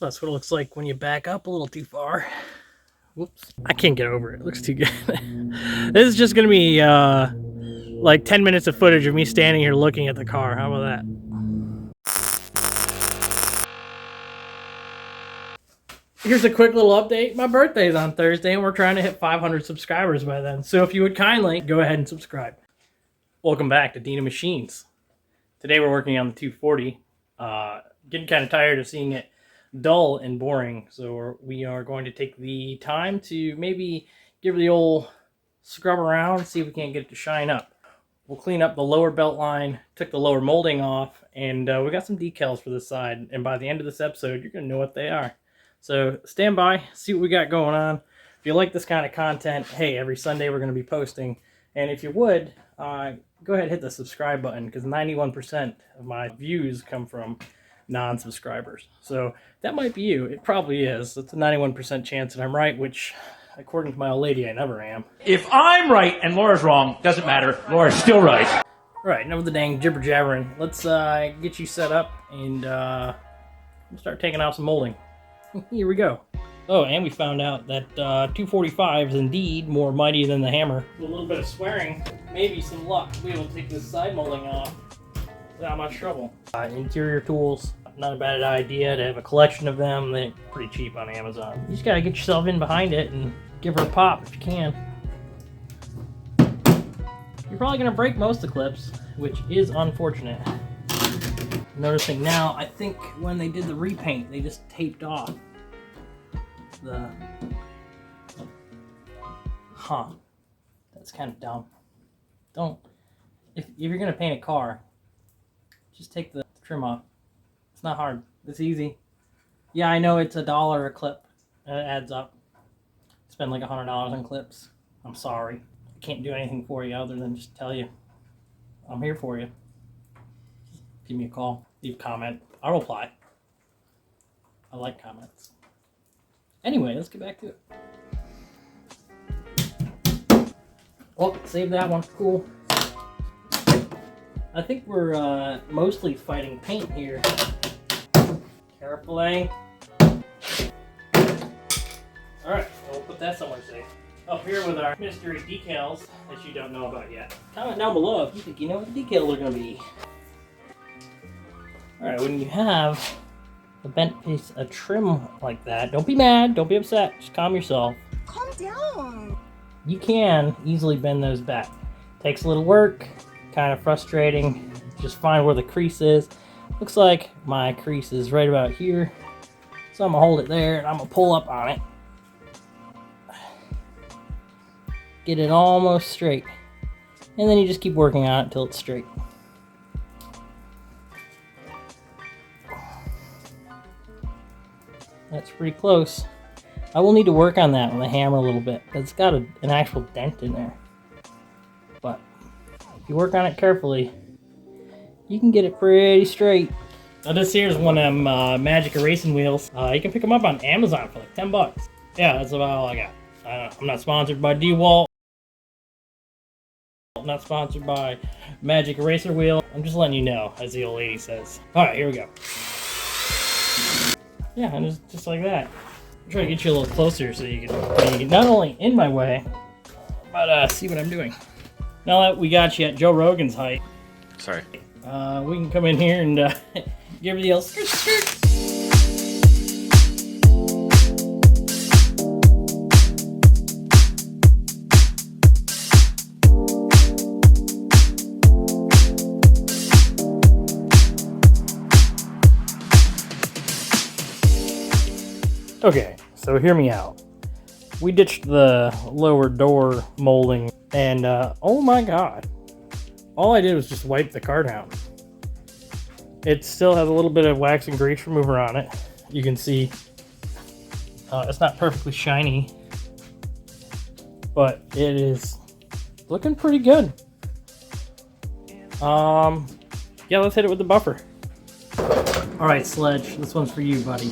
So that's what it looks like when you back up a little too far. Whoops. I can't get over it. It looks too good. This is just going to be like 10 minutes of footage of me standing here looking at the car. How about that? Here's a quick little update. My birthday's on Thursday and we're trying to hit 500 subscribers by then. So if you would kindly go ahead and subscribe. Welcome back to Dina Machines. Today we're working on the 240. Getting kind of tired of seeing it dull and boring. So we are going to take the time to maybe give the old scrub around, see if we can't get it to shine up. We'll clean up the lower belt line, took the lower molding off, and we got some decals for this side. And by the end of this episode, you're going to know what they are. So stand by, see what we got going on. If you like this kind of content, hey, every Sunday we're going to be posting. And if you would, go ahead and hit the subscribe button, because 91% of my views come from non-subscribers. So that might be you. It probably is. It's a 91% chance that I'm right, which, according to my old lady, I never am. If I'm right and Laura's wrong, doesn't matter. Laura's still right. All right, enough of the dang jibber-jabbering. Let's get you set up, and we'll start taking off some molding. Here we go. Oh, and we found out that 245 is indeed more mighty than the hammer. With a little bit of swearing, maybe some luck, we'll be able to take this side molding off without much trouble. Interior tools, not a bad idea to have a collection of them. They're pretty cheap on Amazon. You just gotta get yourself in behind it and give her a pop if you can. You're probably gonna break most of the clips, which is unfortunate. Noticing now, I think when they did the repaint, they just taped off the... That's kind of dumb. Don't... If you're going to paint a car, just take the trim off. It's not hard. It's easy. Yeah, I know it's $1 a clip. It adds up. Spend like $100 on clips. I'm sorry. I can't do anything for you other than just tell you I'm here for you. Give me a call, leave a comment, I'll reply. I like comments. Anyway, let's get back to it. Oh, save that one, cool. I think we're mostly fighting paint here. Carefully. Alright, we'll put that somewhere safe. Up here with our mystery decals that you don't know about yet. Comment down below if you think you know what the decals are going to be. Alright, when you have a bent piece of trim like that, don't be mad, don't be upset, just calm yourself. Calm down. You can easily bend those back. Takes a little work, kind of frustrating. Just find where the crease is. Looks like my crease is right about here. So I'm going to hold it there and I'm going to pull up on it. Get it almost straight. And then you just keep working on it until it's straight. That's pretty close. I will need to work on that with a hammer a little bit. It's got an actual dent in there. But if you work on it carefully, you can get it pretty straight. Now this here is one of them magic erasing wheels. You can pick them up on Amazon for like 10 bucks. Yeah, that's about all I got. I'm not sponsored by DeWalt. I'm not sponsored by Magic Eraser Wheel. I'm just letting you know, as the old lady says. Alright, here we go. Yeah, and just like that. I'm trying to get you a little closer so you can be not only in my way, but see what I'm doing. Now that we got you at Joe Rogan's height, Sorry. we can come in here and give her the old skirt skirt. Okay, so hear me out. We ditched the lower door molding, and oh my god. All I did was just wipe the car down. It still has a little bit of wax and grease remover on it. You can see it's not perfectly shiny, but it is looking pretty good. Yeah, let's hit it with the buffer. Alright, Sledge, this one's for you, buddy.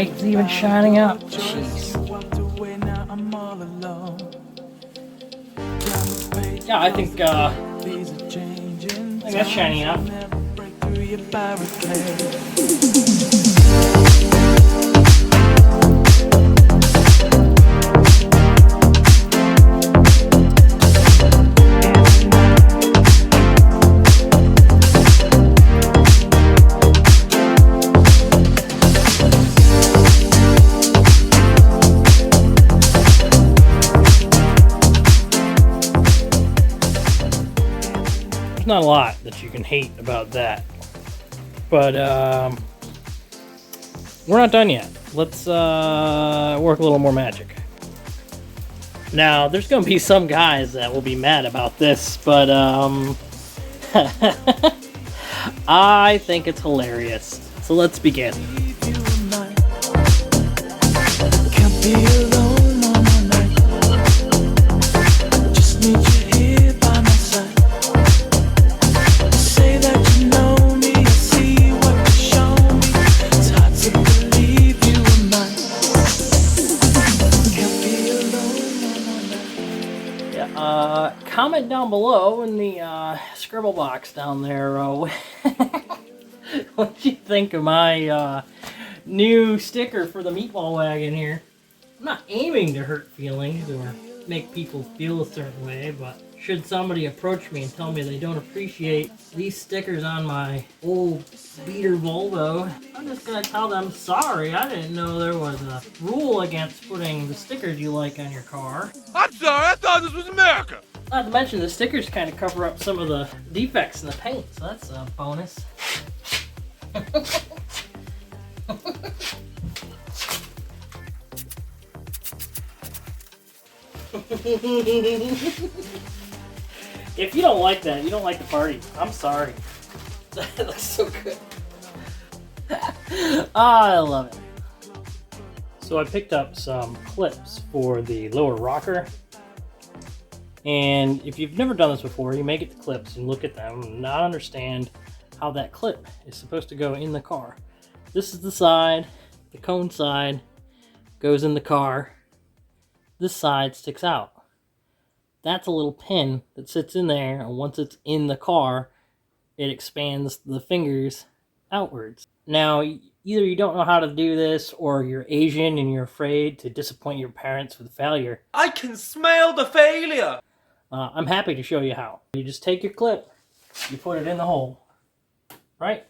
light's even shining up. Jeez. Yeah, I think that's shining up. There's not a lot that you can hate about that, but we're not done yet. Let's work a little more magic. Now, there's going to be some guys that will be mad about this, but I think it's hilarious. So let's begin. Comment down below in the scribble box down there what you think of my new sticker for the meatball wagon here. I'm not aiming to hurt feelings or make people feel a certain way, but should somebody approach me and tell me they don't appreciate these stickers on my old beater Volvo, I'm just gonna tell them, sorry, I didn't know there was a rule against putting the stickers you like on your car. I'm sorry, I thought this was America! Not to mention the stickers kind of cover up some of the defects in the paint, so that's a bonus. If you don't like that, you don't like the party. I'm sorry. That looks so good. I love it. So I picked up some clips for the lower rocker. And if you've never done this before, you may get the clips and look at them and not understand how that clip is supposed to go in the car. This is the side, the cone side goes in the car. This side sticks out. That's a little pin that sits in there, and once it's in the car, it expands the fingers outwards. Now, either you don't know how to do this, or you're Asian and you're afraid to disappoint your parents with failure. I can smell the failure! I'm happy to show you how. You just take your clip, you put it in the hole, right?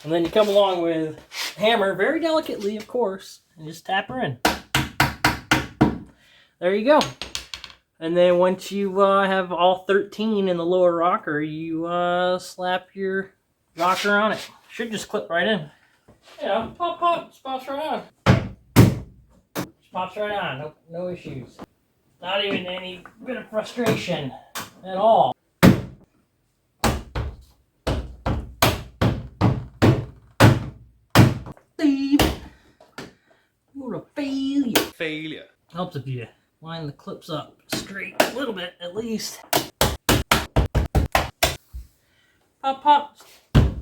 And then you come along with a hammer, very delicately, of course, and just tap her in. There you go. And then once you have all 13 in the lower rocker, you slap your rocker on it. Should just clip right in. You know, pop, pop, just pops right on. Just pops right on, no issues. Not even any bit of frustration at all. Steve, you're a failure. Failure. Helps if you line the clips up straight a little bit at least. Pop, pop,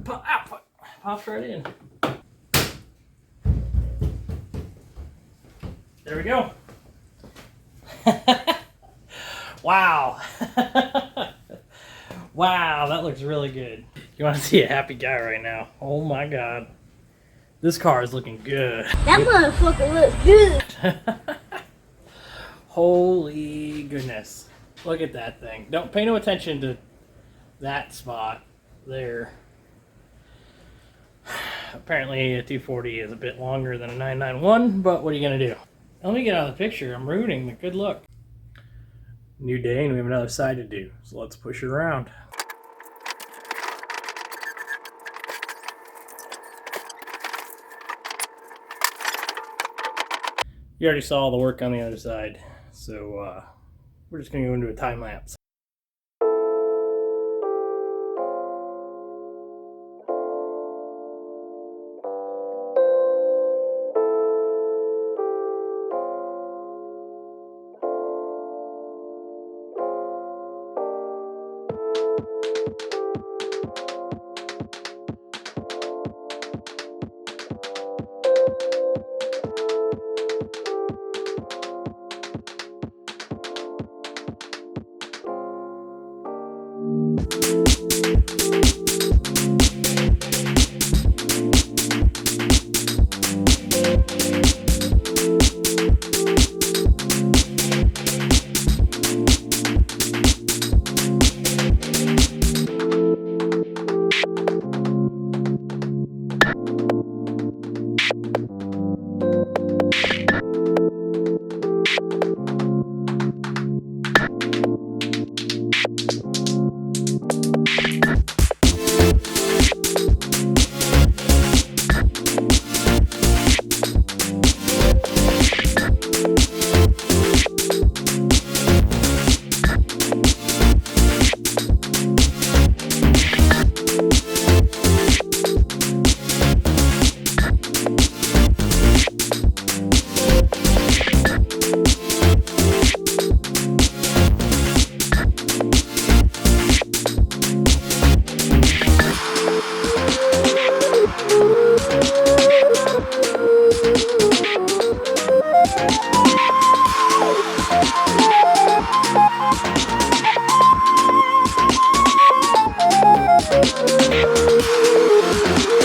pop, out, pops right in. There we go. Wow. Wow, that looks really good. You want to see a happy guy right now? Oh my god. This car is looking good. That motherfucker looks good. Holy goodness. Look at that thing. Don't pay no attention to that spot there. Apparently a 240 is a bit longer than a 991, but what are you going to do? Let me get out of the picture. I'm ruining the good look. New day and we have another side to do, so let's push it around. You already saw all the work on the other side, so we're just going to go into a time lapse.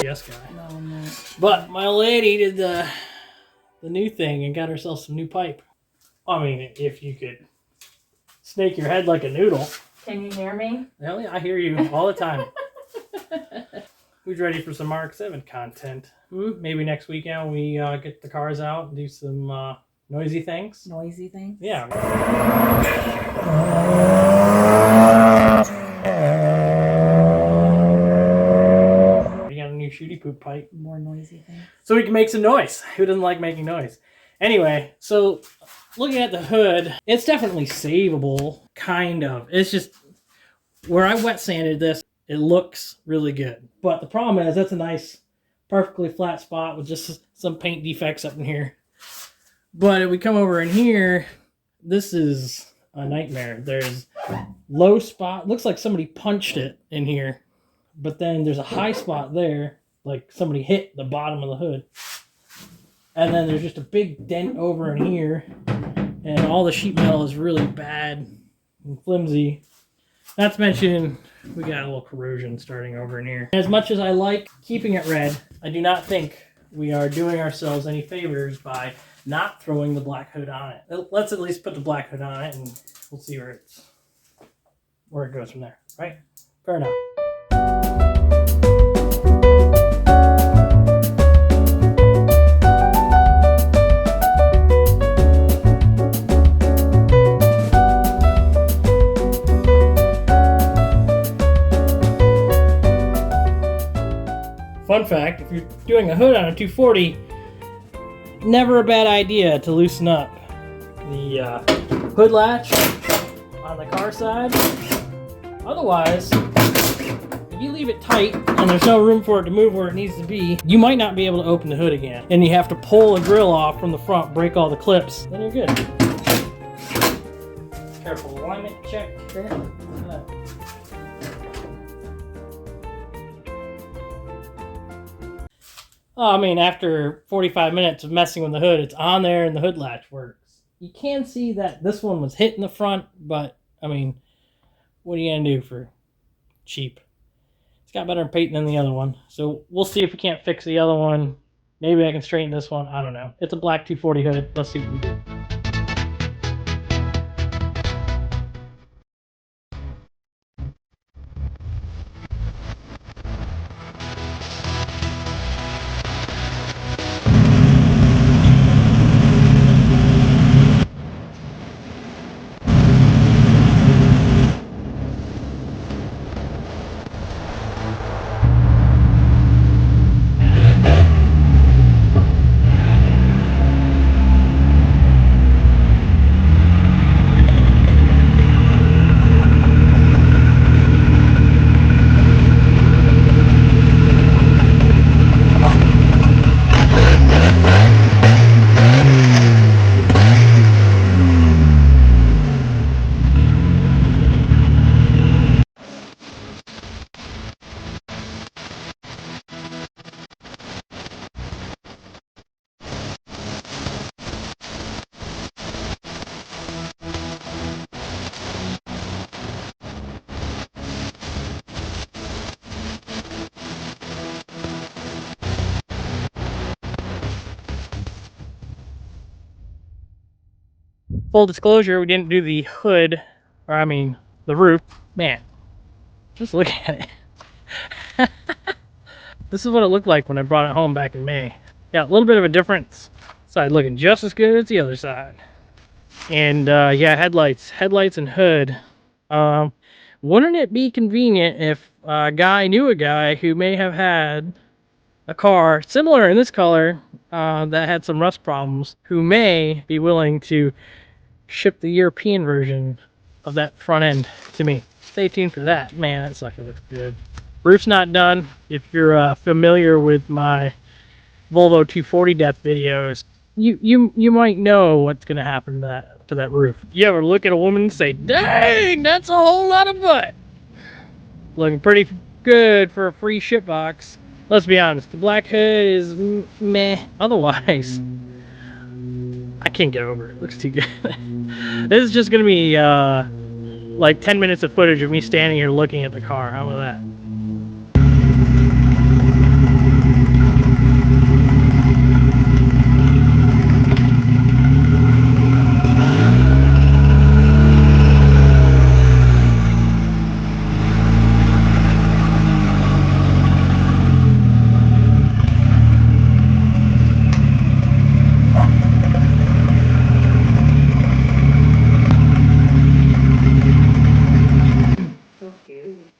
Yes, guy. No. But my old lady did the new thing and got herself some new pipe. I mean, if you could snake your head like a noodle. Can you hear me? Hell yeah, I hear you all the time. Who's ready for some Mark 7 content? Maybe next weekend we get the cars out and do some noisy things. Noisy things? Yeah. We got a new shooty poop pipe. More noisy things. So we can make some noise. Who doesn't like making noise? Anyway, so looking at the hood, it's definitely savable, kind of. It's just where I wet sanded this, it looks really good. But the problem is that's a nice, perfectly flat spot with just some paint defects up in here. But if we come over in here, this is a nightmare. There's low spot. Looks like somebody punched it in here. But then there's a high spot there, like somebody hit the bottom of the hood. And then there's just a big dent over in here. And all the sheet metal is really bad and flimsy. Not to mention, we got a little corrosion starting over in here. As much as I like keeping it red, I do not think we are doing ourselves any favors by not throwing the black hood on it. Let's at least put the black hood on it and we'll see where it goes from there, right? Fair enough. Fun fact, if you're doing a hood on a 240, never a bad idea to loosen up the hood latch on the car side. Otherwise, if you leave it tight and there's no room for it to move where it needs to be, you might not be able to open the hood again. And you have to pull the grill off from the front, break all the clips, then you're good. Careful alignment check. I mean, after 45 minutes of messing with the hood, it's on there and the hood latch works. You can see that this one was hit in the front, but, I mean, what are you going to do for cheap? It's got better paint than the other one. So we'll see if we can't fix the other one. Maybe I can straighten this one. I don't know. It's a black 240 hood. Let's see what we do. Full disclosure, we didn't do the hood, or I mean, the roof. Man, just look at it. This is what it looked like when I brought it home back in May. Yeah, a little bit of a difference. Side looking just as good as the other side. And yeah, headlights and hood. Wouldn't it be convenient if a guy knew a guy who may have had a car similar in this color that had some rust problems, who may be willing to ship the European version of that front end to me? Stay tuned for that. Man, that sucker looks good. Roof's not done. If you're familiar with my Volvo 240 depth videos, you might know what's gonna happen to that roof. You ever look at a woman and say, "Dang, that's a whole lot of butt." Looking pretty good for a free ship box. Let's be honest, the black hood is meh. Otherwise, I can't get over it. It looks too good. This is just gonna be like 10 minutes of footage of me standing here looking at the car. How about that?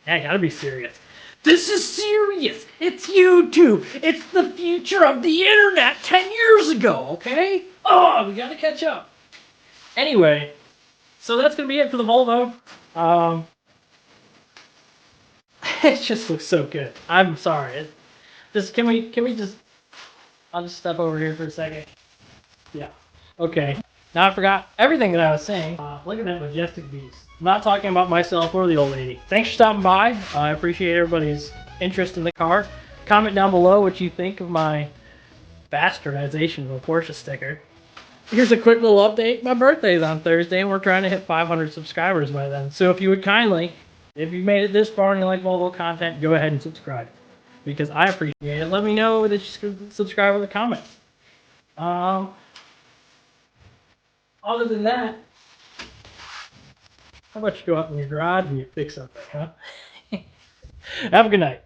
Yeah, I gotta be serious. This is serious. It's YouTube. It's the future of the internet 10 years ago, okay? Oh, we gotta catch up. Anyway, so that's gonna be it for the Volvo. It just looks so good. I'm sorry. Just can we just? I'll just step over here for a second. Yeah. Okay. Now I forgot everything that I was saying. Look at that majestic beast. I'm not talking about myself or the old lady. Thanks for stopping by. I appreciate everybody's interest in the car. Comment down below what you think of my bastardization of a Porsche sticker. Here's a quick little update. My birthday's on Thursday, and we're trying to hit 500 subscribers by then. So if you would kindly, if you made it this far and you like Volvo content, go ahead and subscribe, because I appreciate it. Let me know that you subscribe with a comment. Other than that, how about you go out in your garage and you fix something, huh? Have a good night.